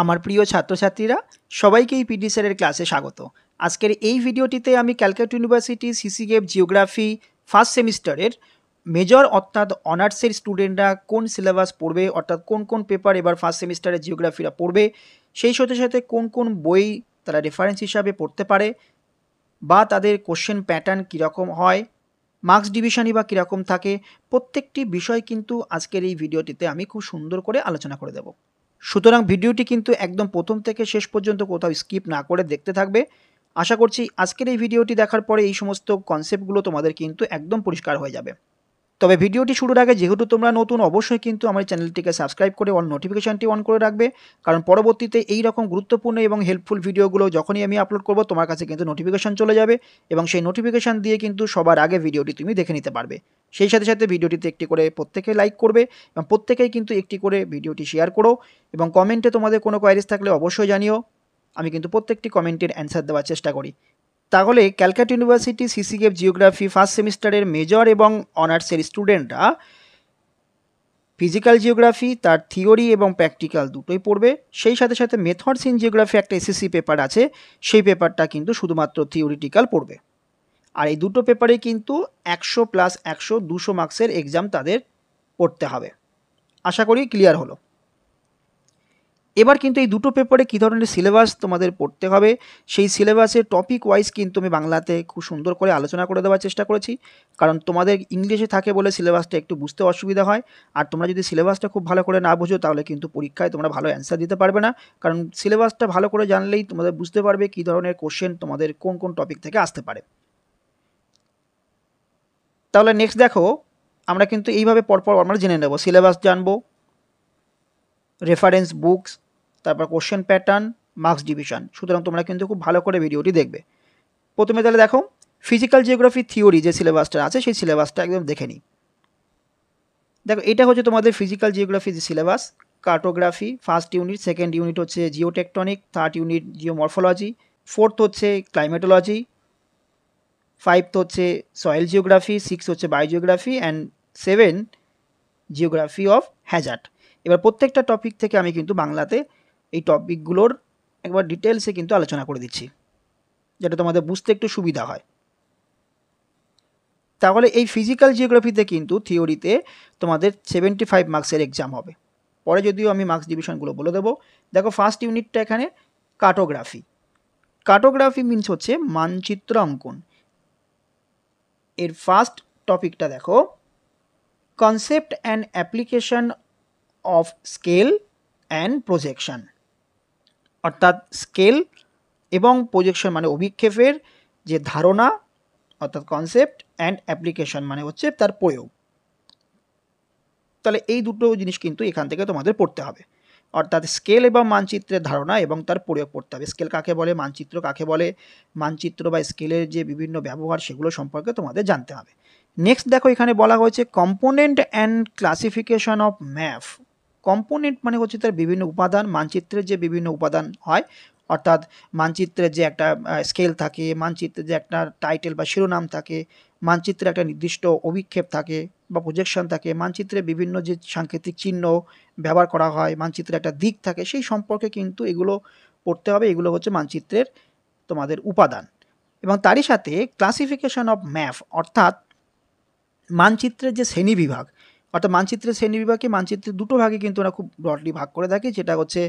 আমার প্রিয় ছাত্রছাত্রীরা সবাইকেই পিডি স্যারের ক্লাসে স্বাগত। আজকের এই ভিডিওটিতে আমি ক্যালকাটা ইউনিভার্সিটি সিসিগেপ জিওগ্রাফি ফার্স্ট সেমিস্টারের মেজর অর্থাৎ অনার্সের স্টুডেন্টরা কোন সিলেবাস পড়বে, অর্থাৎ কোন কোন পেপার এবার ফার্স্ট সেমিস্টারের জিওগ্রাফিরা পড়বে, সেই সাথে সাথে কোন কোন বই তারা রেফারেন্স হিসাবে পড়তে পারে বা তাদের কোশ্চেন প্যাটার্ন কীরকম হয়, মার্কস ডিভিশনই বা কীরকম থাকে, প্রত্যেকটি বিষয় কিন্তু আজকের এই ভিডিওটিতে আমি খুব সুন্দর করে আলোচনা করে দেব। সুতরাং ভিডিওটি কিন্তু একদম প্রথম থেকে শেষ পর্যন্ত কোথাও স্কিপ না করে দেখতে থাকবে। আশা করছি আজকের এই ভিডিওটি দেখার পরে এই সমস্ত কনসেপ্টগুলো তোমাদের কিন্তু একদম পরিষ্কার হয়ে যাবে। তবে ভিডিওটি শুরুর আগে যেহেতু তোমরা নতুন, অবশ্যই কিন্তু আমার চ্যানেলটিকে সাবস্ক্রাইব করে অল নোটিফিকেশনটি অন করে রাখবে, কারণ পরবর্তীতে এই রকম গুরুত্বপূর্ণ এবং হেল্পফুল ভিডিওগুলো যখনই আমি আপলোড করব তোমার কাছে কিন্তু নোটিফিকেশন চলে যাবে এবং সেই নোটিফিকেশন দিয়ে কিন্তু সবার আগে ভিডিওটি তুমি দেখে নিতে পারবে। সেই সাথে সাথে ভিডিওটিতে একটি করে প্রত্যেকে লাইক করবে এবং প্রত্যেকেই কিন্তু একটি করে ভিডিওটি শেয়ার করো এবং কমেন্টে তোমাদের কোনো কোয়ারিজ থাকলে অবশ্যই জানিও। আমি কিন্তু প্রত্যেকটি কমেন্টের অ্যান্সার দেওয়ার চেষ্টা করি। তাহলে ক্যালকাটা ইউনিভার্সিটি সিসিগেপ জিওগ্রাফি ফার্স্ট সেমিস্টারের মেজর এবং অনার্সের স্টুডেন্টরা ফিজিক্যাল জিওগ্রাফি তার থিওরি এবং প্র্যাকটিক্যাল দুটোই পড়বে। সেই সাথে সাথে মেথডস ইন জিওগ্রাফি একটা এসএসসি পেপার আছে, সেই পেপারটা কিন্তু শুধুমাত্র থিওরিটিক্যাল পড়বে। আর এই দুটো পেপারে কিন্তু 100+100 200 মার্কসের এক্সাম তাদের পড়তে হবে। আশা করি ক্লিয়ার হলো। এবার কিন্তু এই দুটো পেপারে কী ধরনের সিলেবাস তোমাদের পড়তে হবে, সেই সিলেবাসের টপিক ওয়াইজ কিন্তু আমি বাংলাতে খুব সুন্দর করে আলোচনা করে দেওয়ার চেষ্টা করেছি, কারণ তোমাদের ইংলিশে থাকে বলে সিলেবাসটা একটু বুঝতে অসুবিধা হয়। আর তোমরা যদি সিলেবাসটা খুব ভালো করে না বোঝো তাহলে কিন্তু পরীক্ষায় তোমরা ভালো অ্যান্সার দিতে পারবে না, কারণ সিলেবাসটা ভালো করে জানলেই তোমাদের বুঝতে পারবে কী ধরনের কোশ্চেন তোমাদের কোন কোন টপিক থেকে আসতে পারে। তাহলে নেক্সট দেখো, আমরা কিন্তু এইভাবে পরপর আমরা জেনে নেব, সিলেবাস জানবো, রেফারেন্স বুকস, তারপর কোশ্চেন প্যাটার্ন, মার্কস ডিভিশন। সুতরাং তোমরা কিন্তু খুব ভালো করে ভিডিওটি দেখবে। প্রথমে তাহলে দেখো ফিজিক্যাল জিওগ্রাফি থিওরি যে সিলেবাসটা আছে সেই সিলেবাসটা একদম দেখে নিই। দেখো এটা হচ্ছে তোমাদের ফিজিক্যাল জিওগ্রাফি যে syllabus. Cartography first unit, second unit হচ্ছে geotectonic, third unit geomorphology, fourth হচ্ছে ক্লাইমেটোলজি, ফাইভথ হচ্ছে সয়েল জিওগ্রাফি, সিক্স হচ্ছে biogeography and 7 geography of hazard. এবার প্রত্যেকটা টপিক থেকে আমি কিন্তু বাংলাতে এই টপিকগুলোর একবার ডিটেলসে কিন্তু আলোচনা করে দিচ্ছি, যেটা তোমাদের বুঝতে একটু সুবিধা হয়। তাহলে এই ফিজিক্যাল জিওগ্রাফিতে কিন্তু থিওরিতে তোমাদের 75 মার্কসের এক্সাম হবে। পরে যদিও আমি মার্কস ডিভিশনগুলো বলে দেবো। দেখো ফার্স্ট ইউনিটটা এখানে কার্টোগ্রাফি। কার্টোগ্রাফি মিনস হচ্ছে মানচিত্র অঙ্কন। এর ফার্স্ট টপিকটা দেখো, concept and application of scale and projection. অর্থাৎ স্কেল এবং প্রজেকশন মানে অভিক্ষেপের যে ধারণা, অর্থাৎ কনসেপ্ট, অ্যান্ড অ্যাপ্লিকেশন মানে হচ্ছে তার প্রয়োগ। তাহলে এই দুটো জিনিস কিন্তু এখান থেকে তোমাদের পড়তে হবে, অর্থাৎ স্কেল এবং মানচিত্রের ধারণা এবং তার প্রয়োগ পড়তে হবে। স্কেল কাকে বলে, মানচিত্র কাকে বলে, মানচিত্র বা স্কেলের যে বিভিন্ন ব্যবহার সেগুলো সম্পর্কে তোমাদের জানতে হবে। নেক্সট দেখো এখানে বলা হয়েছে component and classification of map. Component মানে হচ্ছে তার বিভিন্ন উপাদান, মানচিত্রের যে বিভিন্ন উপাদান হয়, অর্থাৎ মানচিত্রের যে একটা স্কেল থাকে, মানচিত্রের যে একটা টাইটেল বা শিরোনাম থাকে, মানচিত্রের একটা নির্দিষ্ট অভিক্ষেপ থাকে বা প্রজেকশন থাকে, মানচিত্রে বিভিন্ন যে সাংকেতিক চিহ্ন ব্যবহার করা হয়, মানচিত্রের একটা দিক থাকে, সেই সম্পর্কে কিন্তু এগুলো পড়তে হবে। এগুলো হচ্ছে মানচিত্রের তোমাদের উপাদান। এবং তারই সাথে ক্লাসিফিকেশন অফ ম্যাপ, অর্থাৎ মানচিত্রের যে শ্রেণীবিভাগ, অর্থাৎ মানচিত্রের শ্রেণীবিভাগকে মানচিত্রের দুটো ভাগে কিন্তু ওরা খুব ব্রডলি ভাগ করে থাকে, যেটা হচ্ছে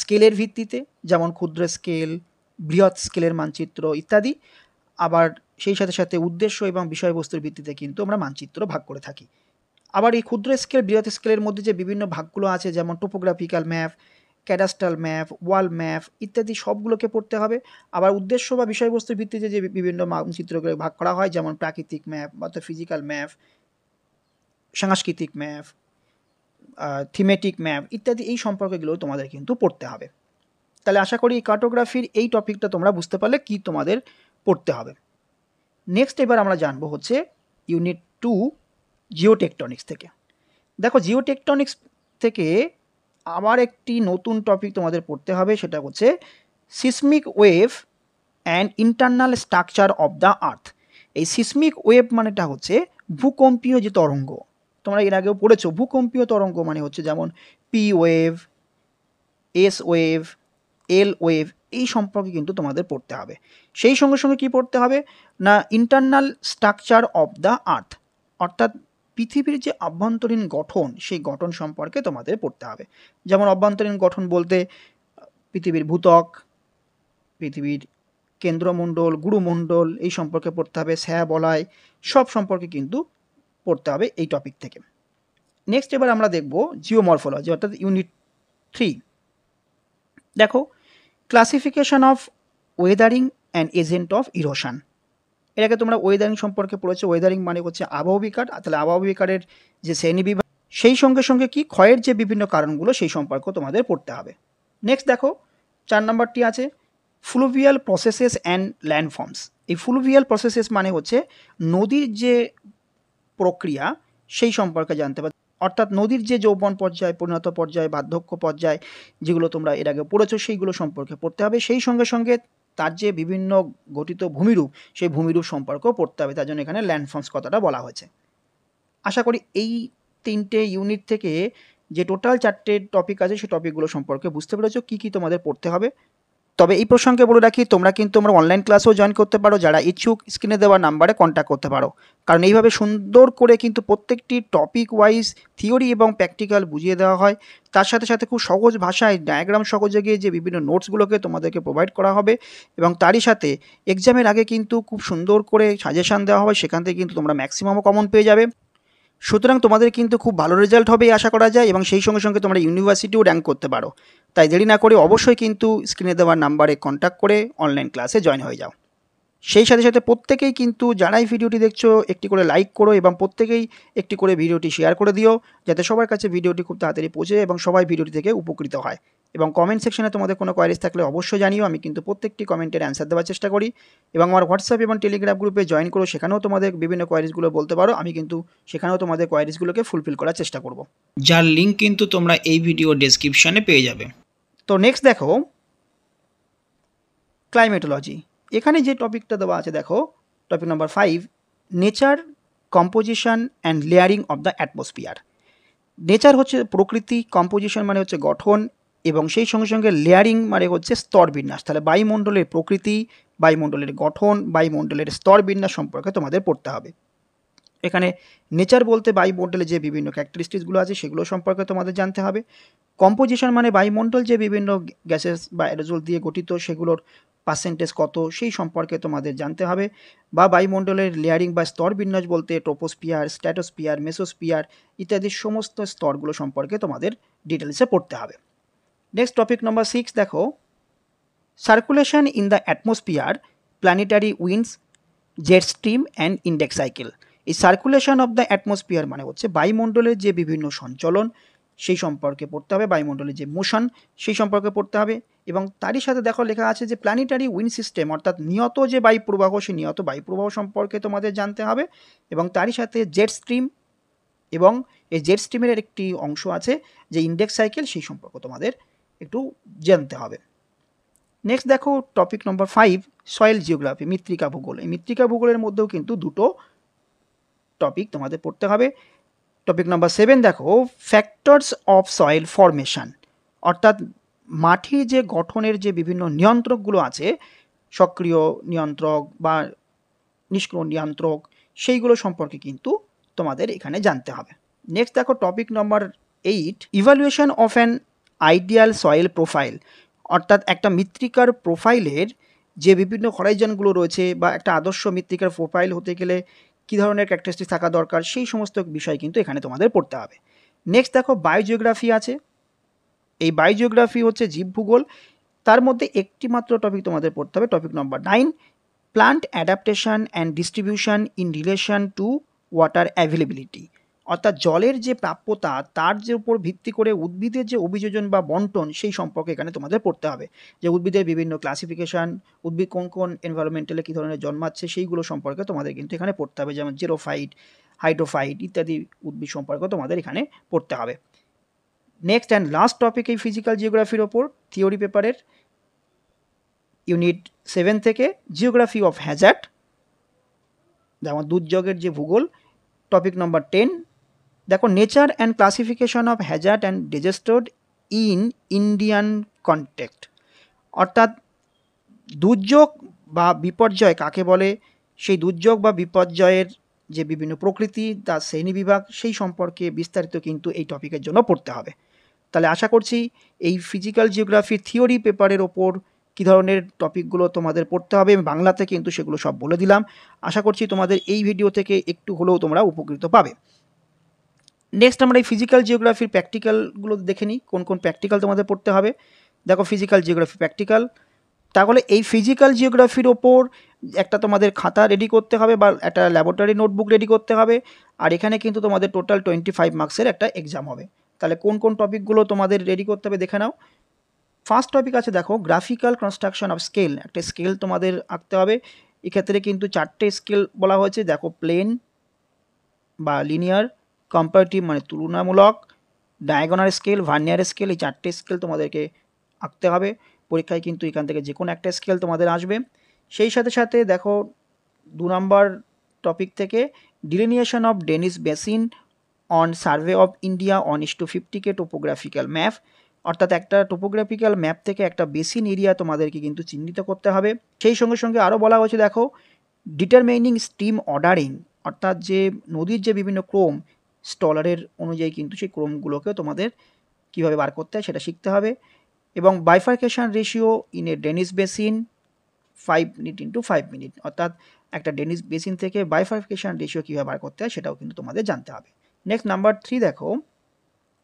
স্কেলের ভিত্তিতে, যেমন ক্ষুদ্র স্কেল, বৃহৎ স্কেলের মানচিত্র ইত্যাদি। আবার সেই সাথে সাথে উদ্দেশ্য এবং বিষয়বস্তুর ভিত্তিতে কিন্তু আমরা মানচিত্র ভাগ করে থাকি। আবার এই ক্ষুদ্র স্কেল, বৃহৎ স্কেলের মধ্যে যে বিভিন্ন ভাগগুলো আছে, যেমন টোপোগ্রাফিক্যাল ম্যাপ, ক্যাডাস্ট্রাল ম্যাপ, ওয়াল ম্যাপ ইত্যাদি সবগুলোকে পড়তে হবে। আবার উদ্দেশ্য বা বিষয়বস্তুর ভিত্তিতে যে বিভিন্ন মানচিত্রকে ভাগ করা হয়, যেমন প্রাকৃতিক ম্যাপ অর্থাৎ ফিজিক্যাল ম্যাপ, সাংস্কৃতিক ম্যাপ, থিমেটিক ম্যাপ ইত্যাদি, এই সম্পর্কগুলো তোমাদের কিন্তু পড়তে হবে। তাহলে আশা করি এই কার্টোগ্রাফির এই টপিকটা তোমরা বুঝতে পারলে কি তোমাদের পড়তে হবে। নেক্সট এবার আমরা জানবো হচ্ছে ইউনিট 2 জিওটেকটনিক্স থেকে। দেখো জিওটেকটনিক্স থেকে আবার একটি নতুন টপিক তোমাদের পড়তে হবে, সেটা হচ্ছে seismic wave and internal structure of the earth. এই সিসমিক ওয়েভ মানেটা হচ্ছে ভূকম্পীয় যে তরঙ্গ, তোমরা এর আগেও পড়েছো। ভূকম্পীয় তরঙ্গ মানে হচ্ছে যেমন পি ওয়েভ, এস ওয়েভ, এল ওয়েভ, এই সম্পর্কে কিন্তু তোমাদের পড়তে হবে। সেই সঙ্গে সঙ্গে কী পড়তে হবে না internal structure of the earth, অর্থাৎ পৃথিবীর যে অভ্যন্তরীণ গঠন সেই গঠন সম্পর্কে তোমাদের পড়তে হবে। যেমন অভ্যন্তরীণ গঠন বলতে পৃথিবীর ভূত্বক, পৃথিবীর কেন্দ্রমণ্ডল, গুরুমণ্ডল এই সম্পর্কে পড়তে হবে, বলয় সব সম্পর্কে কিন্তু পড়তে হবে এই টপিক থেকে। নেক্সট এবার আমরা দেখব জিওমরফোলজি অর্থাৎ ইউনিট 3। দেখো classification of Wuthering and agent of erosion. এর আগে তোমরা ওয়েদারিং সম্পর্কে পড়েছো। ওয়েদারিং মানে হচ্ছে আবহাওয়া বিকার, তাহলে আবহাওয়া বিকারের যে শ্রেণীবিভাগ সেই সঙ্গে সঙ্গে কি ক্ষয়ের যে বিভিন্ন কারণগুলো সেই সম্পর্কে তোমাদের পড়তে হবে। নেক্সট দেখো 4 নম্বরটি আছে ফ্লুভিয়াল প্রসেসেস অ্যান্ড ল্যান্ডফর্মস। এই ফ্লুভিয়াল প্রসেসেস মানে হচ্ছে নদীর যে প্রক্রিয়া সেই সম্পর্কে জানতে পারবে, অর্থাৎ নদীর যে যৌবন পর্যায়, পরিণত পর্যায়, বার্ধক্য পর্যায় যেগুলো তোমরা এর আগে পড়েছো সেইগুলো সম্পর্কে পড়তে হবে। সেই সঙ্গে সঙ্গে তার যে বিভিন্ন গঠিত ভূমিরূপ সেই ভূমিরূপ সম্পর্কেও পড়তে হবে, তার জন্য এখানে ল্যান্ডফর্মস কথাটা বলা হয়েছে। আশা করি এই 3টে ইউনিট থেকে যে টোটাল 4টে টপিক আছে সেই টপিকগুলো সম্পর্কে বুঝতে পেরেছো কী কী তোমাদের পড়তে হবে। তবে এই প্রসঙ্গে বলে রাখি তোমরা কিন্তু আমরা অনলাইন ক্লাসেও জয়েন করতে পারো, যারা ইচ্ছুক স্ক্রিনে দেওয়া নাম্বারে কন্ট্যাক্ট করতে পারো। কারণ এইভাবে সুন্দর করে কিন্তু প্রত্যেকটি টপিক ওয়াইজ থিওরি এবং প্র্যাকটিক্যাল বুঝিয়ে দেওয়া হয়। তার সাথে সাথে খুব সহজ ভাষায় ডায়াগ্রাম সহজে গিয়ে যে বিভিন্ন নোটসগুলোকে তোমাদেরকে প্রোভাইড করা হবে এবং তারই সাথে এক্সামের আগে কিন্তু খুব সুন্দর করে সাজেশান দেওয়া হবে, সেখান থেকে কিন্তু তোমরা ম্যাক্সিমাম কমন পেয়ে যাবে। সুতরাং তোমাদের কিন্তু খুব ভালো রেজাল্ট হবে আশা করা যায় এবং সেই সঙ্গে সঙ্গে তোমরা ইউনিভার্সিটিও র্যাঙ্ক করতে পারো। তাই দেরি না করে অবশ্যই কিন্তু স্ক্রিনে দেওয়ার নাম্বারে কন্ট্যাক্ট করে অনলাইন ক্লাসে জয়েন হয়ে যাও। সেই সাথে সাথে প্রত্যেকেই কিন্তু যারাই ভিডিওটি দেখছো একটি করে লাইক করো এবং প্রত্যেকেই একটি করে ভিডিওটি শেয়ার করে দিও, যাতে সবার কাছে ভিডিওটি খুব তাড়াতাড়ি পৌঁছে এবং সবাই ভিডিওটি থেকে উপকৃত হয়। এবং কমেন্ট সেকশনে তোমাদের কোনো কোয়ারিজ থাকলে অবশ্যই জানিও, আমি কিন্তু প্রত্যেকটি কমেন্টের অ্যান্সার দেওয়ার চেষ্টা করি। এবং আমার হোয়াটসঅ্যাপ এবং টেলিগ্রাম গ্রুপে জয়েন করো, সেখানেও তোমাদের বিভিন্ন কোয়ারিজগুলো বলতে পারো, আমি কিন্তু সেখানেও তোমাদের কোয়ারিজগুলোকে ফুলফিল করার চেষ্টা করব, যার লিঙ্ক কিন্তু তোমরা এই ভিডিও ডেসক্রিপশনে পেয়ে যাবে। তো নেক্সট দেখো ক্লাইমেটোলজি। এখানে যে টপিকটা দেওয়া আছে দেখো topic number 5, nature, composition and layering of the atmosphere. Nature হচ্ছে প্রকৃতি, কম্পোজিশন মানে হচ্ছে গঠন এবং সেই সঙ্গে সঙ্গে লেয়ারিং মানে হচ্ছে স্তর বিন্যাস। তাহলে বায়ুমণ্ডলের প্রকৃতি, বায়ুমণ্ডলের গঠন, বায়ুমণ্ডলের স্তর বিন্যাস সম্পর্কে তোমাদের পড়তে হবে। এখানে নেচার বলতে বায়ুমণ্ডলে যে বিভিন্ন ক্যারেক্টারিস্টিক্সগুলো আছে সেগুলো সম্পর্কে তোমাদের জানতে হবে। কম্পোজিশন মানে বায়ুমণ্ডল যে বিভিন্ন গ্যাসেস বা অ্যারোজল দিয়ে গঠিত সেগুলোর পার্সেন্টেজ কত সেই সম্পর্কে তোমাদের জানতে হবে। বা বায়ুমণ্ডলের লেয়ারিং বা স্তর বিন্যাস বলতে ট্রোপোস্ফিয়ার, স্ট্র্যাটোস্ফিয়ার, মেসোস্ফিয়ার ইত্যাদি সমস্ত স্তরগুলো সম্পর্কে তোমাদের ডিটেলসে পড়তে হবে। নেক্সট টপিক নাম্বার 6 দেখো circulation in the atmosphere, planetary winds, jet stream and index cycle. এই সার্কুলেশন অফ দ্য অ্যাটমসফিয়ার মানে হচ্ছে বায়ুমণ্ডলের যে বিভিন্ন সঞ্চলন সেই সম্পর্কে পড়তে হবে, বায়ুমণ্ডলের যে মোশন সেই সম্পর্কে পড়তে হবে। এবং তারই সাথে দেখো লেখা আছে যে প্ল্যানেটারি উইন্ড সিস্টেম, অর্থাৎ নিয়ত যে বায়ুপ্রবাহ সেই নিয়ত বায়ুপ্রবাহ সম্পর্কে তোমাদের জানতে হবে। এবং তারই সাথে জেট স্ট্রিম এবং এই জেট স্ট্রিমের একটি অংশ আছে যে ইন্ডেক্স সাইকেল, সেই সম্পর্কে তোমাদের একটু জানতে হবে। নেক্সট দেখো টপিক নম্বর 5, সয়েল জিওগ্রাফি, মৃত্তিকা ভূগোল। এই মৃত্তিকা ভূগোলের মধ্যেও কিন্তু দুটো টপিক তোমাদের পড়তে হবে। টপিক নাম্বার 7 দেখো ফ্যাক্টরস অফ সয়েল ফরমেশন, অর্থাৎ মাটির যে গঠনের যে বিভিন্ন নিয়ন্ত্রকগুলো আছে, সক্রিয় নিয়ন্ত্রক বা নিষ্ক্রিয় নিয়ন্ত্রক, সেইগুলো সম্পর্কে কিন্তু তোমাদের এখানে জানতে হবে। নেক্সট দেখো topic number 8, evaluation of an ideal soil profile, অর্থাৎ একটা মৃত্তিকার প্রোফাইলের যে বিভিন্ন হরাইজনগুলো রয়েছে বা একটা আদর্শ মৃত্তিকার প্রোফাইল হতে গেলে কী ধরনের ক্যারেক্টারিস্টিক্স থাকা দরকার সেই সমস্ত বিষয় কিন্তু এখানে তোমাদের পড়তে হবে। নেক্সট দেখো বায়োজিওগ্রাফি আছে। এই বায়োজিওগ্রাফি হচ্ছে জীবভূগোল, তার মধ্যে একটি মাত্র টপিক তোমাদের পড়তে হবে, topic number 9, plant adaptation and distribution in relation to water availability, অর্থাৎ জলের যে প্রাপ্যতা তার যে উপর ভিত্তি করে উদ্ভিদের যে অভিযোজন বা বন্টন সেই সম্পর্কে এখানে তোমাদের পড়তে হবে। যে উদ্ভিদের বিভিন্ন ক্লাসিফিকেশান, উদ্ভিদ কোন কোন এনভায়রনমেন্টালে কী ধরনের জন্মাচ্ছে সেইগুলো সম্পর্কে তোমাদের কিন্তু এখানে পড়তে হবে, যেমন জেরোফাইট, হাইড্রোফাইট ইত্যাদি উদ্ভিদ সম্পর্কে তোমাদের এখানে পড়তে হবে। নেক্সট অ্যান্ড লাস্ট টপিক এই ফিজিক্যাল জিওগ্রাফির ওপর থিওরি পেপারের ইউনিট 7 থেকে জিওগ্রাফি অফ হ্যাজার্ড, যেমন দুর্যোগের যে ভূগোল। টপিক নম্বর 10 দেখো nature and classification of Hazard and disaster in Indian context, অর্থাৎ দুর্যোগ বা বিপর্যয় কাকে বলে, সেই দুর্যোগ বা বিপর্যয়ের যে বিভিন্ন প্রকৃতি, তার শ্রেণীবিভাগ, সেই সম্পর্কে বিস্তারিত কিন্তু এই টপিকের জন্য পড়তে হবে। তাহলে আশা করছি এই ফিজিক্যাল জিওগ্রাফি থিওরি পেপারের ওপর কী ধরনের টপিকগুলো তোমাদের পড়তে হবে, আমি বাংলাতে কিন্তু সেগুলো সব বলে দিলাম। আশা করছি তোমাদের এই ভিডিও থেকে একটু হলেও তোমরা উপকৃত পাবে। নেক্সট আমরা এই ফিজিক্যাল জিওগ্রাফির প্র্যাকটিক্যালগুলো দেখে নিই, কোন কোন প্র্যাকটিক্যাল তোমাদের পড়তে হবে। দেখো ফিজিক্যাল জিওগ্রাফি প্র্যাকটিক্যাল, তাহলে এই ফিজিক্যাল জিওগ্রাফির ওপর একটা তোমাদের খাতা রেডি করতে হবে বা একটা ল্যাবরেটরি নোটবুক রেডি করতে হবে। আর এখানে কিন্তু তোমাদের টোটাল 25 মার্কসের একটা এক্সাম হবে। তাহলে কোন কোন টপিকগুলো তোমাদের রেডি করতে হবে দেখে নাও। ফার্স্ট টপিক আছে দেখো গ্রাফিক্যাল কনস্ট্রাকশন অফ স্কেল, একটা স্কেল তোমাদের আঁকতে হবে। এক্ষেত্রে কিন্তু 4টে স্কেল বলা হয়েছে, দেখো প্লেন বা লিনিয়ার, কম্পারেটিভ মানে তুলনামূলক, ডায়াগোনাল স্কেল, ভার্নিয়ার স্কেল, এই 4টে স্কেল তোমাদেরকে আঁকতে হবে। পরীক্ষায় কিন্তু এখান থেকে যে কোনো একটা স্কেল তোমাদের আসবে। সেই সাথে সাথে দেখো 2 নম্বর টপিক থেকে delineation of drainage basin on survey of India 1:50 topographical map, অর্থাৎ একটা টোপোগ্রাফিক্যাল ম্যাপ থেকে একটা বেসিন এরিয়া তোমাদেরকে কিন্তু চিহ্নিত করতে হবে। সেই সঙ্গে সঙ্গে আরও বলা হয়েছে দেখো ডিটারমাইনিং স্ট্রিম অর্ডারিং, অর্থাৎ যে নদীর যে বিভিন্ন ক্রম স্টলারের অনুযায়ী কিন্তু সেই ক্রমগুলোকেও তোমাদের কীভাবে বার করতে হয় সেটা শিখতে হবে। এবং bifurcation ratio in a dense basin 5 minute into 5 minute, অর্থাৎ একটা ডেনিস বেসিন থেকে বাইফার্কেশন রেশিও কীভাবে বার করতে হয় সেটাও কিন্তু তোমাদের জানতে হবে। নেক্সট নাম্বার 3 দেখো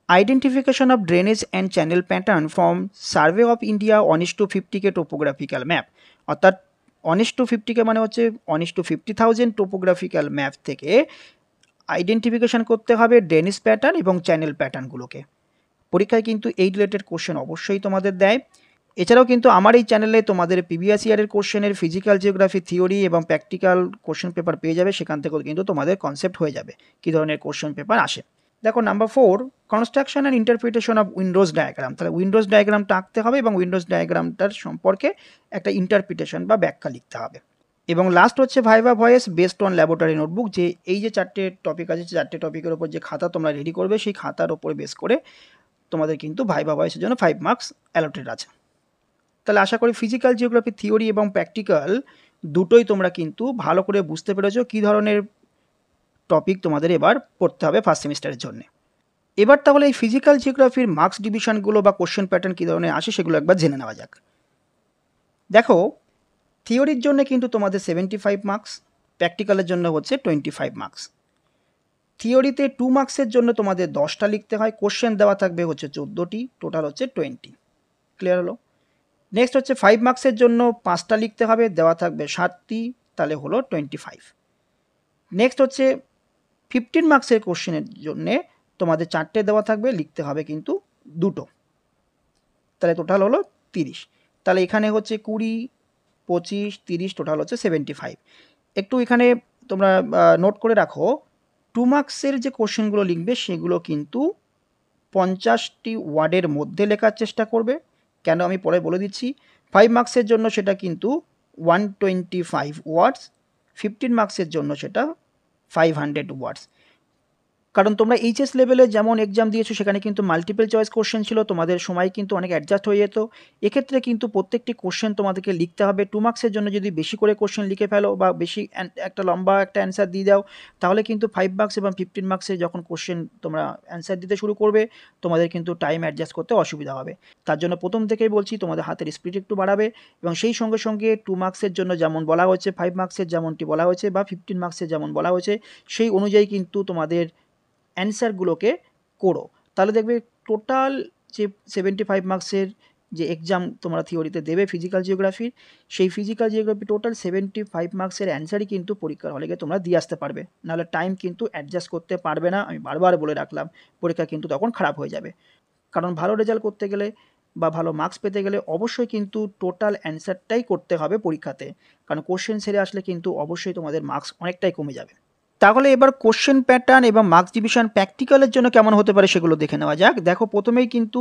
identification of drainage and channel pattern from survey of India 1:50 topographical map, অর্থাৎ 1:50 মানে হচ্ছে 1:50,000 টোপোগ্রাফিক্যাল ম্যাপ থেকে আইডেন্টিফিকেশন করতে হবে ড্রেনেজ প্যাটার্ন এবং চ্যানেল প্যাটার্নগুলোকে। পরীক্ষায় কিন্তু এই রিলেটেড কোশ্চেন অবশ্যই তোমাদের দেয়। এছাড়াও কিন্তু আমার এই চ্যানেলে তোমাদের প্রিভিয়াস ইয়ারের কোশ্চেনের ফিজিক্যাল জিওগ্রাফি থিওরি এবং প্র্যাকটিক্যাল কোশ্চেন পেপার পেয়ে যাবে, সেখান থেকেও কিন্তু তোমাদের কনসেপ্ট হয়ে যাবে কী ধরনের কোশ্চেন পেপার আসে। দেখো number 4 construction and interpretation of Windows diagram, তাহলে উইন্ডোজ ডায়াগ্রামটা আঁকতে হবে এবং উইন্ডোজ ডায়াগ্রামটার সম্পর্কে একটা ইন্টারপ্রিটেশন বা ব্যাখ্যা লিখতে হবে। এবং লাস্ট হচ্ছে viva voice based on laboratory notebook, যে এই যে 4টে টপিক আছে, 4টে টপিকের ওপর যে খাতা তোমরা রেডি করবে সেই খাতার ওপর বেস করে তোমাদের কিন্তু ভাইভা ভয়েসের জন্য 5 মার্কস অ্যালোটেড আছে। তাহলে আশা করি ফিজিক্যাল জিওগ্রাফি থিওরি এবং প্র্যাকটিক্যাল দুটোই তোমরা কিন্তু ভালো করে বুঝতে পেরেছো কী ধরনের টপিক তোমাদের এবার পড়তে হবে ফার্স্ট সেমিস্টারের জন্য। এবার তাহলে এই ফিজিক্যাল জিওগ্রাফির মার্কস ডিভিশনগুলো বা কোশ্চেন প্যাটার্ন কী ধরনের আসে সেগুলো একবার জেনে নেওয়া যাক। দেখো থিওরির জন্য কিন্তু তোমাদের 75 মার্কস, প্র্যাকটিক্যালের জন্য হচ্ছে 25 মার্কস। থিওরিতে 2 মার্কসের জন্য তোমাদের 10টা লিখতে হয়, কোশ্চেন দেওয়া থাকবে হচ্ছে 14টি, টোটাল হচ্ছে 20। ক্লিয়ার হলো? নেক্সট হচ্ছে 5 মার্কসের জন্য 5টা লিখতে হবে, দেওয়া থাকবে 7টি, তাহলে হলো 25। নেক্সট হচ্ছে 15 মার্কসের কোশ্চেনের জন্যে তোমাদের 4টে দেওয়া থাকবে, লিখতে হবে কিন্তু 2টো, তাহলে টোটাল হলো 30। তাহলে এখানে হচ্ছে 20, 25, 30, টোটাল হচ্ছে 75। একটু এখানে তোমরা নোট করে রাখো 2 মার্কসের যে কোশ্চেনগুলো লিখবে সেগুলো কিন্তু 50টি ওয়ার্ডের মধ্যে লেখার চেষ্টা করবে। কেন আমি পরে বলে দিচ্ছি। 5 মার্কসের জন্য সেটা কিন্তু 125 ওয়ার্ডস, 15 মার্কসের জন্য সেটা 500 ওয়ার্ডস। কারণ তোমরা এইচএস লেভেলে যেমন এক্সাম দিয়েছো সেখানে কিন্তু মাল্টিপল চয়েস কোশ্চেন ছিল, তোমাদের সময় কিন্তু অনেক অ্যাডজাস্ট হয়ে যেত। এক্ষেত্রে কিন্তু প্রত্যেকটি কোশ্চেন তোমাদেরকে লিখতে হবে। 2 মার্কসের জন্য যদি বেশি করে কোশ্চেন লিখে ফেলো বা বেশি একটা লম্বা একটা অ্যান্সার দিয়ে দাও, তাহলে কিন্তু 5 মার্কস এবং 15 মার্কসে যখন কোশ্চেন তোমরা অ্যান্সার দিতে শুরু করবে তোমাদের কিন্তু টাইম অ্যাডজাস্ট করতে অসুবিধা হবে। তার জন্য প্রথম থেকেই বলছি তোমাদের হাতের স্পিড একটু বাড়াবে এবং সেই সঙ্গে সঙ্গে 2 মার্কসের জন্য যেমন বলা হয়েছে, 5 মার্কসের যেমনটি বলা হয়েছে বা 15 মার্কসের যেমন বলা হয়েছে, সেই অনুযায়ী কিন্তু তোমাদের অ্যান্সারগুলোকে করো। তাহলে দেখবে টোটাল যে 75 মার্কসের যে এক্সাম তোমরা থিওরিতে দেবে ফিজিক্যাল জিওগ্রাফির, সেই ফিজিক্যাল জিওগ্রাফি টোটাল 75 মার্কসের অ্যান্সারই কিন্তু পরীক্ষার হলে গিয়ে তোমরা দিয়ে আসতে পারবে, নাহলে টাইম কিন্তু অ্যাডজাস্ট করতে পারবে না। আমি বারবার বলে রাখলাম, পরীক্ষা কিন্তু তখন খারাপ হয়ে যাবে। কারণ ভালো রেজাল্ট করতে গেলে বা ভালো মার্কস পেতে গেলে অবশ্যই কিন্তু টোটাল অ্যান্সারটাই করতে হবে পরীক্ষাতে, কারণ কোশ্চেন সেরে আসলে কিন্তু অবশ্যই তোমাদের মার্কস অনেকটাই কমে যাবে। তাহলে এবার কোশ্চেন প্যাটার্ন এবং মার্কস ডিভিশন প্র্যাকটিক্যালের জন্য কেমন হতে পারে সেগুলো দেখে নেওয়া যাক। দেখো প্রথমেই কিন্তু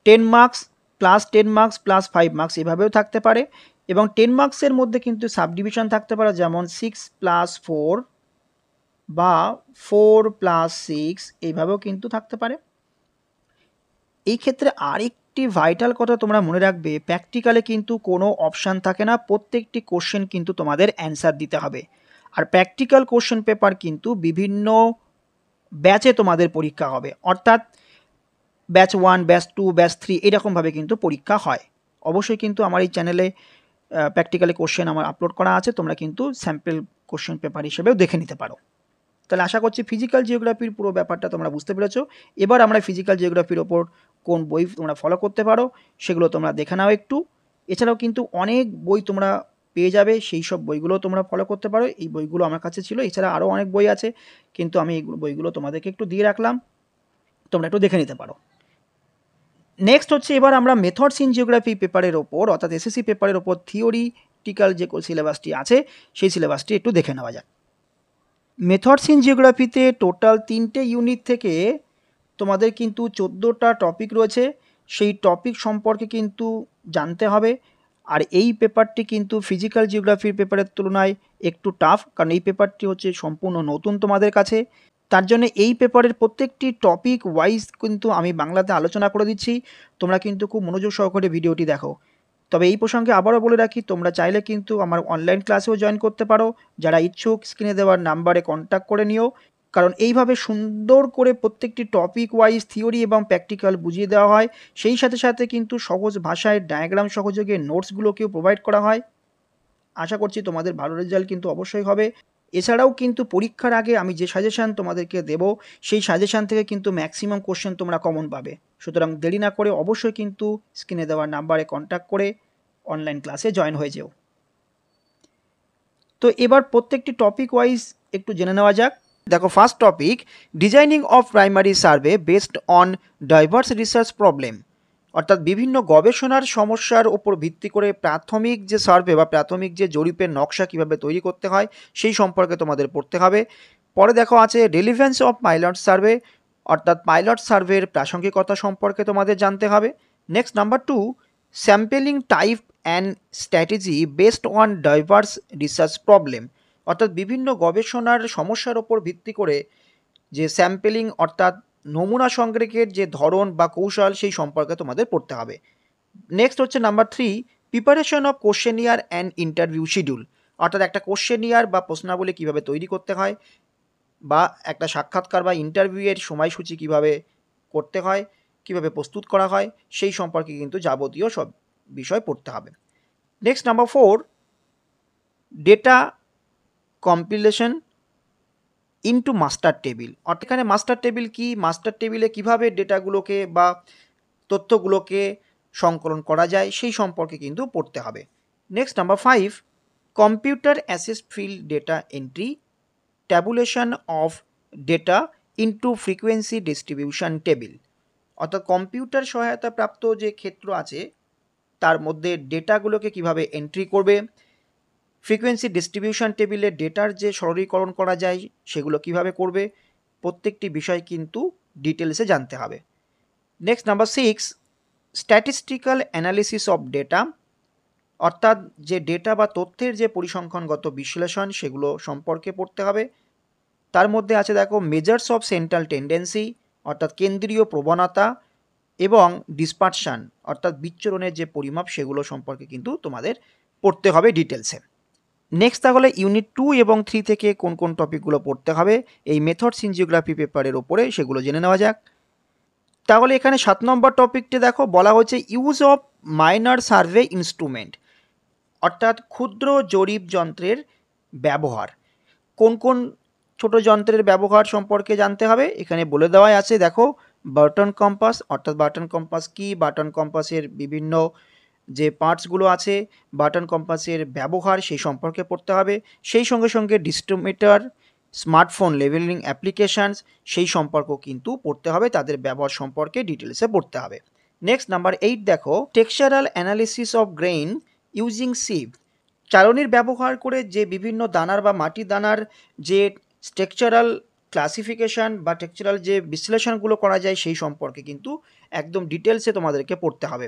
10 marks plus 10 marks plus 5 marks এভাবেও থাকতে পারে এবং 10 মার্কসের মধ্যে কিন্তু সাব ডিভিশন থাকতে পারে, যেমন 6 প্লাস 4 বা 4 প্লাস 6 এইভাবেও কিন্তু থাকতে পারে। এই ক্ষেত্রে আরেকটি ভাইটাল কথা তোমরা মনে রাখবে, প্র্যাকটিক্যালে কিন্তু কোনো অপশান থাকে না, প্রত্যেকটি কোশ্চেন কিন্তু তোমাদের অ্যান্সার দিতে হবে। আর প্র্যাকটিক্যাল কোশ্চেন পেপার কিন্তু বিভিন্ন ব্যাচে তোমাদের পরীক্ষা হবে, অর্থাৎ ব্যাচ 1, ব্যাচ 2, ব্যাচ 3 এরকমভাবে কিন্তু পরীক্ষা হয়। অবশ্যই কিন্তু আমার এই চ্যানেলে প্র্যাকটিক্যালি কোশ্চেন আমার আপলোড করা আছে, তোমরা কিন্তু স্যাম্পল কোশ্চেন পেপার হিসেবেও দেখে নিতে পারো। তাহলে আশা করছি ফিজিক্যাল জিওগ্রাফির পুরো ব্যাপারটা তোমরা বুঝতে পেরেছো। এবার আমরা ফিজিক্যাল জিওগ্রাফির ওপর কোন বই তোমরা ফলো করতে পারো সেগুলো তোমরা দেখে নাও একটু। এছাড়াও কিন্তু অনেক বই তোমরা পেয়ে যাবে, সেই সব বইগুলো তোমরা ফলো করতে পারো। এই বইগুলো আমার কাছে ছিল, এছাড়া আরও অনেক বই আছে, কিন্তু আমি এই বইগুলো তোমাদেরকে একটু দিয়ে রাখলাম, তোমরা একটু দেখে নিতে পারো। নেক্সট হচ্ছে এবার আমরা মেথডস ইন জিওগ্রাফি পেপারের ওপর, অর্থাৎ এসএসসি পেপারের ওপর থিওরিটিক্যাল যে সিলেবাসটি আছে সেই সিলেবাসটি একটু দেখে নেওয়া যাক। মেথডস ইন জিওগ্রাফিতে টোটাল 3টে ইউনিট থেকে তোমাদের কিন্তু 14টা টপিক রয়েছে, সেই টপিক সম্পর্কে কিন্তু জানতে হবে। আর এই পেপারটি কিন্তু ফিজিক্যাল জিওগ্রাফির পেপারের তুলনায় একটু টাফ, কারণ এই পেপারটি হচ্ছে সম্পূর্ণ নতুন তোমাদের কাছে। তার জন্য এই পেপারের প্রত্যেকটি টপিক ওয়াইজ কিন্তু আমি বাংলাতে আলোচনা করে দিচ্ছি, তোমরা কিন্তু খুব মনোযোগ সহকারে ভিডিওটি দেখো। তবে এই প্রসঙ্গে আবারও বলে রাখি, তোমরা চাইলে কিন্তু আমার অনলাইন ক্লাসেও জয়েন করতে পারো। যারা ইচ্ছুক স্ক্রিনে দেওয়ার নাম্বারে কন্ট্যাক্ট করে নিও, কারণ এইভাবে সুন্দর করে প্রত্যেকটি টপিক ওয়াইজ থিওরি এবং প্র্যাকটিক্যাল বুঝিয়ে দেওয়া হয়। সেই সাথে সাথে কিন্তু সহজ ভাষায় ডায়াগ্রাম সহযোগে নোটসগুলোকেও প্রোভাইড করা হয়। আশা করছি তোমাদের ভালো রেজাল্ট কিন্তু অবশ্যই হবে। এছাড়াও কিন্তু পরীক্ষার আগে আমি যে সাজেশান তোমাদেরকে দেব, সেই সাজেশান থেকে কিন্তু ম্যাক্সিমাম কোশ্চেন তোমরা কমন পাবে। সুতরাং দেরি না করে অবশ্যই কিন্তু স্ক্রিনে দেওয়ার নাম্বারে কন্ট্যাক্ট করে অনলাইন ক্লাসে জয়েন হয়ে যেও। তো এবার প্রত্যেকটি টপিক ওয়াইজ একটু জেনে নেওয়া যাক। দেখো, first topic, designing of primary survey based on diverse research problem, অর্থাৎ বিভিন্ন গবেষণার সমস্যার উপর ভিত্তি করে প্রাথমিক যে সার্ভে বা প্রাথমিক যে জরিপের নকশা কীভাবে তৈরি করতে হয় সেই সম্পর্কে তোমাদের পড়তে হবে। পরে দেখো আছে রেলিভেন্স অফ পাইলট সার্ভে, অর্থাৎ পাইলট সার্ভের প্রাসঙ্গিকতা সম্পর্কে তোমাদের জানতে হবে। Next number 2, sampling type and strategy based on diverse research problem, অর্থাৎ বিভিন্ন গবেষণার সমস্যার ওপর ভিত্তি করে যে স্যাম্পেলিং অর্থাৎ নমুনা সংগ্রহের যে ধরন বা কৌশল সেই সম্পর্কে তোমাদের পড়তে হবে। নেক্সট হচ্ছে number 3, preparation of questionnaire and interview schedule, অর্থাৎ একটা কোশ্চেনিয়ার বা প্রশ্নাবলী কীভাবে তৈরি করতে হয়, বা একটা সাক্ষাৎকার বা ইন্টারভিউয়ের সময়সূচি কীভাবে করতে হয়, কীভাবে প্রস্তুত করা হয়, সেই সম্পর্কে কিন্তু যাবতীয় সব বিষয় পড়তে হবে। Next number 4, data compilation into master table, অর্থাৎ এখানে মাস্টার টেবিল কি, মাস্টার টেবিলে কিভাবে ডেটাগুলোকে বা তথ্যগুলোকে সংকলন করা যায় সেই সম্পর্কে কিন্তু পড়তে হবে। Next number 5, computer assist field data entry, tabulation of data into frequency distribution table, অর্থাৎ কম্পিউটার সহায়তা প্রাপ্ত যে ক্ষেত্র আছে তার মধ্যে ডেটাগুলোকে কিভাবে এন্ট্রি করবে, ফ্রিকোয়েন্সি ডিস্ট্রিবিউশন টেবিলে ডেটার যে সরলীকরণ করা যায় সেগুলো কিভাবে করবে, প্রত্যেকটি বিষয় কিন্তু ডিটেলসে জানতে হবে। Next number 6, statistical analysis of data, অর্থাৎ যে ডেটা বা তথ্যের যে পরিসংখ্যানগত বিশ্লেষণ সেগুলো সম্পর্কে পড়তে হবে। তার মধ্যে আছে দেখো মেজার্স অফ সেন্ট্রাল টেন্ডেন্সি, অর্থাৎ কেন্দ্রীয় প্রবণতা, এবং ডিসপারশন অর্থাৎ বিচ্ছুরণের যে পরিমাপ সেগুলো সম্পর্কে কিন্তু তোমাদের পড়তে হবে ডিটেলসে। নেক্সট তাহলে ইউনিট 2 এবং 3 থেকে কোন কোন টপিকগুলো পড়তে হবে এই মেথডস ইন জিওগ্রাফি পেপারের ওপরে সেগুলো জেনে নেওয়া যাক। তাহলে এখানে 7 নম্বর টপিকটি দেখো, বলা হচ্ছে use of minor survey instrument, অর্থাৎ ক্ষুদ্র জরিপ যন্ত্রের ব্যবহার। কোন কোন ছোট যন্ত্রের ব্যবহার সম্পর্কে জানতে হবে এখানে বলে দেওয়াই আছে। দেখো, বাটন কম্পাস, অর্থাৎ বাটন কম্পাস কি, বাটন কম্পাসের বিভিন্ন যে পার্টসগুলো আছে, বাটন কম্পাসের ব্যবহার সেই সম্পর্কে পড়তে হবে। সেই সঙ্গে সঙ্গে ডিস্ট্রিমিটার, স্মার্টফোন লেভেলিং অ্যাপ্লিকেশানস সেই সম্পর্ক কিন্তু পড়তে হবে, তাদের ব্যবহার সম্পর্কে ডিটেলসে পড়তে হবে। নেক্সট নাম্বার 8 দেখো, টেক্সচারাল অ্যানালিসিস অফ গ্রেইন ইউজিং সিভ, চালনির ব্যবহার করে যে বিভিন্ন দানার বা মাটির দানার যে স্ট্রাকচারাল ক্লাসিফিকেশান বা টেক্সচারাল যে বিশ্লেষণগুলো করা যায় সেই সম্পর্কে কিন্তু একদম ডিটেলসে তোমাদেরকে পড়তে হবে,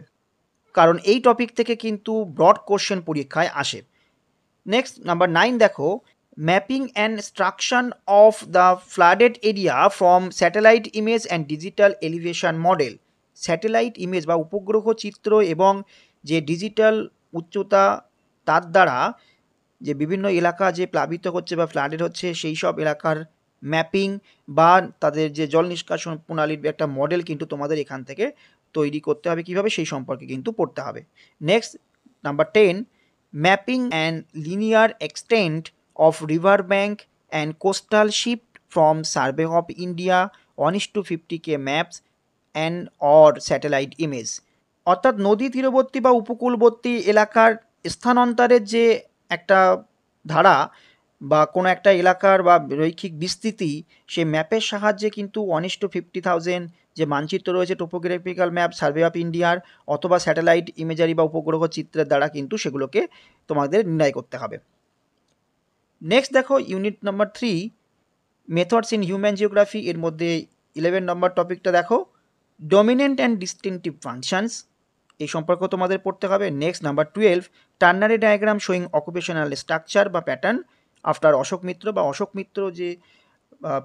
কারণ এই টপিক থেকে কিন্তু ব্রড কোশ্চেন পরীক্ষায় আসে। নেক্সট নাম্বার 9 দেখো, mapping and structure of the flooded area from satellite image and digital elevation model satellite image বা উপগ্রহ চিত্র এবং যে ডিজিটাল উচ্চতা তার দ্বারা যে বিভিন্ন এলাকা যে প্লাবিত হচ্ছে বা ফ্লাডেড হচ্ছে সেই সব এলাকার ম্যাপিং বা তাদের যে জল নিষ্কাশন প্রণালীর একটা মডেল কিন্তু তোমাদের এখান থেকে তৈরি করতে হবে কীভাবে সেই সম্পর্কে কিন্তু পড়তে হবে। Next number 10, mapping and linear extent of river bank and coastal shift from survey of India 1:50K maps and or satellite image. অর্থাৎ নদী তীরবর্তী বা উপকূলবর্তী এলাকার স্থানান্তরের যে একটা ধারা বা কোনো একটা এলাকার বা রৈখিক বিস্তৃতি সেই ম্যাপের সাহায্যে কিন্তু 1:50,000 যে মানচিত্র রয়েছে টোপোগ্রাফিক্যাল ম্যাপ সার্ভে অফ ইন্ডিয়ার অথবা স্যাটেলাইট ইমেজারি বা উপগ্রহ চিত্রের দ্বারা কিন্তু সেগুলোকে তোমাদের নির্ণয় করতে হবে। নেক্সট দেখো unit number 3, methods in human geography, এর মধ্যে 11 নম্বর টপিকটা দেখো, ডমিনেন্ট অ্যান্ড ডিস্টিংটিভ ফাংশনস, এই সম্পর্ক তোমাদের পড়তে হবে। Next number 12, ternary diagram showing occupational structure বা প্যাটার্ন আফটার অশোক মিত্র, বা অশোক মিত্র যে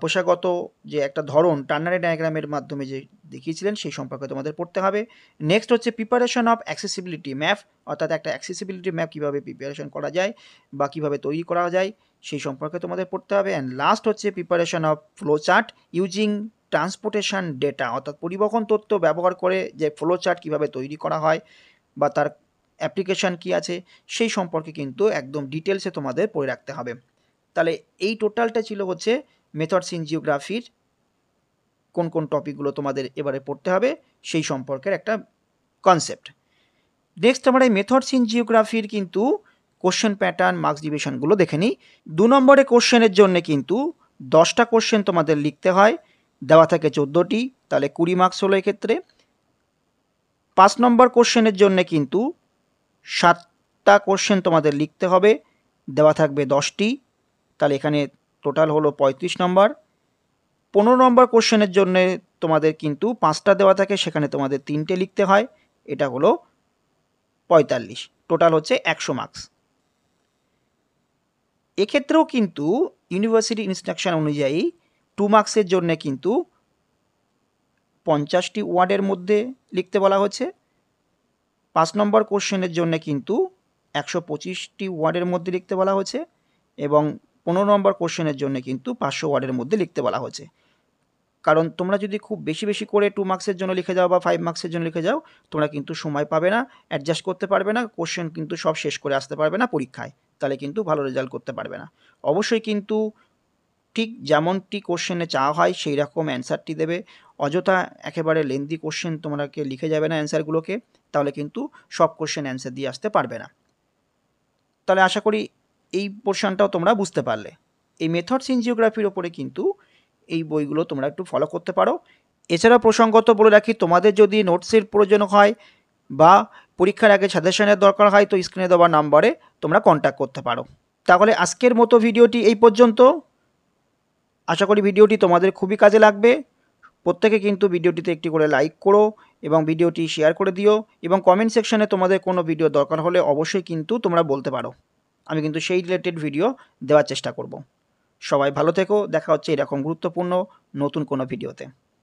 পেশাগত যে একটা ধরন টার্নারি ডায়াগ্রামের মাধ্যমে যে দেখিয়েছিলেন সেই সম্পর্কে তোমাদের পড়তে হবে। নেক্সট হচ্ছে প্রিপারেশন অফ অ্যাক্সেসিবিলিটি ম্যাপ, অর্থাৎ একটা অ্যাক্সেসিবিলিটি ম্যাপ কীভাবে প্রিপারেশন করা যায় বা কীভাবে তৈরি করা যায় সেই সম্পর্কে তোমাদের পড়তে হবে। অ্যান্ড লাস্ট হচ্ছে preparation of flow chart using transportation data, অর্থাৎ পরিবহন তথ্য ব্যবহার করে যে ফ্লো চার্ট কীভাবে তৈরি করা হয় বা তার অ্যাপ্লিকেশান কী আছে সেই সম্পর্কে কিন্তু একদম ডিটেলসে তোমাদের পড়ে রাখতে হবে। তাহলে এই টোটালটা ছিল হচ্ছে মেথডস ইন জিওগ্রাফির কোন কোন টপিকগুলো তোমাদের এবারে পড়তে হবে সেই সম্পর্কের একটা কনসেপ্ট। নেক্সট আমরা এই মেথডস ইন জিওগ্রাফির কিন্তু কোশ্চেন প্যাটার্ন মার্কস ডিভিশনগুলো দেখে নিই। 2 নম্বরে কোশ্চেনের জন্য কিন্তু 10টা কোশ্চেন তোমাদের লিখতে হয়, দেওয়া থাকে 14টি, তাহলে 20 মার্কস হলো এক্ষেত্রে। 5 নম্বর কোশ্চেনের জন্য কিন্তু 7টা কোশ্চেন তোমাদের লিখতে হবে, দেওয়া থাকবে 10টি, তাহলে এখানে টোটাল হলো 35 নম্বর। 15 নম্বর কোশ্চেনের জন্য তোমাদের কিন্তু 5টা দেওয়া থাকে, সেখানে তোমাদের 3টে লিখতে হয়, এটা হলো 45, টোটাল হচ্ছে 100 মার্কস। এক্ষেত্রেও কিন্তু ইউনিভার্সিটি ইনস্ট্রাকশন অনুযায়ী 2 মার্কসের জন্য কিন্তু 50টি ওয়ার্ডের মধ্যে লিখতে বলা হচ্ছে। 5 নম্বর কোশ্চেনের জন্য কিন্তু 125টি ওয়ার্ডের মধ্যে লিখতে বলা হচ্ছে এবং 15 নম্বর কোশ্চেনের জন্য কিন্তু 500 ওয়ার্ডের মধ্যে লিখতে বলা হচ্ছে। কারণ তোমরা যদি খুব বেশি বেশি করে 2 মার্কসের জন্য লিখে যাও বা 5 মার্কসের জন্য লিখে যাও, তোমরা কিন্তু সময় পাবে না, অ্যাডজাস্ট করতে পারবে না, কোশ্চেন কিন্তু সব শেষ করে আসতে পারবে না পরীক্ষায়, তাহলে কিন্তু ভালো রেজাল্ট করতে পারবে না। অবশ্যই কিন্তু ঠিক যেমনটি কোশ্চেনে চাওয়া হয় সেই রকম অ্যান্সারটি দেবে, অযথা একেবারে লেন্দি কোশ্চেন তোমাকে লিখে যাবে না অ্যান্সারগুলোকে, তাহলে কিন্তু সব কোশ্চেন অ্যান্সার দিয়ে আসতে পারবে না। তাহলে আশা করি এই পোর্শনটাও তোমরা বুঝতে পারলে। এই মেথডস ইন জিওগ্রাফির ওপরে কিন্তু এই বইগুলো তোমরা একটু ফলো করতে পারো। এছাড়াও প্রসঙ্গত বলে রাখি, তোমাদের যদি নোটসের প্রয়োজন হয় বা পরীক্ষার আগে সাজেশনের দরকার হয় তো স্ক্রিনে দেওয়া নাম্বারে তোমরা কন্ট্যাক্ট করতে পারো। তাহলে আজকের মতো ভিডিওটি এই পর্যন্ত। আশা করি ভিডিওটি তোমাদের খুবই কাজে লাগবে। প্রত্যেকে কিন্তু ভিডিওটিতে একটি করে লাইক করো এবং ভিডিওটি শেয়ার করে দিও এবং কমেন্ট সেকশনে তোমাদের কোনো ভিডিও দরকার হলে অবশ্যই কিন্তু তোমরা বলতে পারো, আমি কিন্তু সেই রিলেটেড ভিডিও দেওয়ার চেষ্টা করব। সবাই ভালো থেকো, দেখা হচ্ছে এরকম গুরুত্বপূর্ণ নতুন কোনো ভিডিওতে।